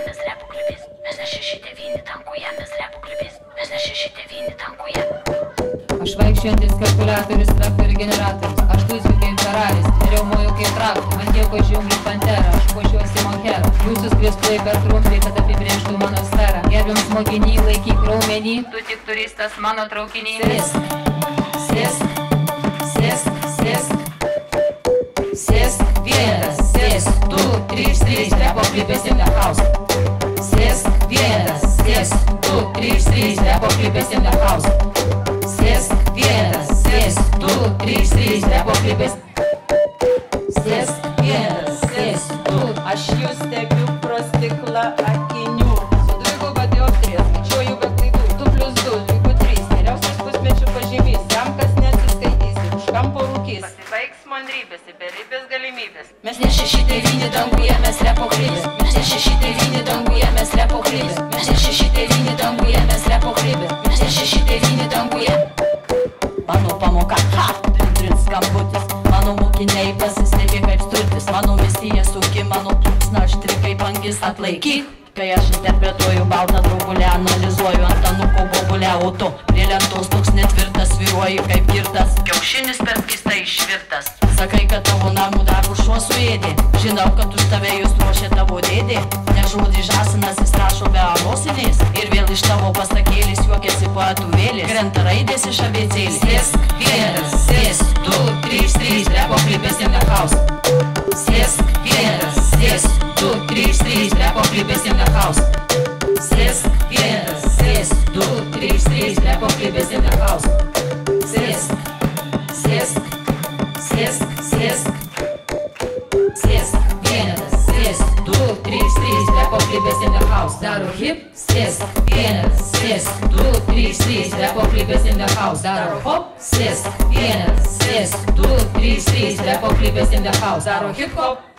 mes repo klipės. Mes ne 6-9 tankuje, mes repo klipės. Mes ne 6-9 tankuje. Aš vaikščiojantis kalkuliatorius, traktorių generatorius. Aš tūsiu kaip Feraris, riaumoju kaip traktorius. Man nieko žiūngli pantera, aš puošiuosi moherą. Jūsų skviesplai per trumpai, kad apibrėžtų mano sferą. Gerbiams mokiniai, laikyk raumenį, tu tik turistas mano traukinį. Sėsk, sėsk, sėsk, sėsk, vienas, sėsk, 2, 3, 3, repo klipės in the house. Sėsk, vienas, sėsk, 2, 3, 3, repo klipės in the house. Sėsk, vienas, sėsk, 2, 3, 3, repo klipės. Sėsk, vienas, sėsk, 2. Aš jūs stebiu pro stiklą akinių. Su dviguba dioptrija skaičiuoju be klaidų. 2+2 lygu 3. Geriausias pusmečių pažymys. Tam, kas nesiskaitysi, už kampo rūkys. Pasibaigs mandrybės, beribės galimybės. Mes ne 6-9 danguje, mes repo klipės. Mes ne 6-9 danguje, mes repo klipės. Mes ne 6-9 danguje, mes repo klipės. Mes ne 6-9 danguje. Mano pamoka, ha, trin skambutis. Mano mokiniai pasistebė kaip strutis. Mano misija sunki, mano plūksna aštri kaip angis. Atlaikyk, kai aš interpretuoju baltą draugulę, analizuoju ant anuko bobulę, o tu prie lentos toks netvirtas, svyruoji kaip girtas. Kiaušinis per keistai išvirtas. Sakai, kad tavo namų darbų šuo suėdė. Žinau, kad už tave jūs ruošė tavo dėdė. Ne žodį žasinas jis rašo be anosinės. Ir vėl iš tavo pasakėlis juokiasi poetų vėlės. Krenta raidės iš abėcėlės. Sėsk, vienas, sėsk, 2, 3, 3, repo klipės in the house. Sėsk, vienas, sėsk, 2, 3, 3, repo klipės in the house. Sėsk, vienas, sėsk, 2, 3, 3, repo klipės in the house. Sėsk, sėsk, sėsk, sėsk, sėsk, vienas, sėsk, 2, 3, 3, repo klipės in the house. Daro hip, sėsk, vienas, sėsk, 2, 3, 3, repo klipės in the house. Daro hop, sėsk, vienas, sėsk, 2, 3, 3, repo klipės in the house. Daro hip hop.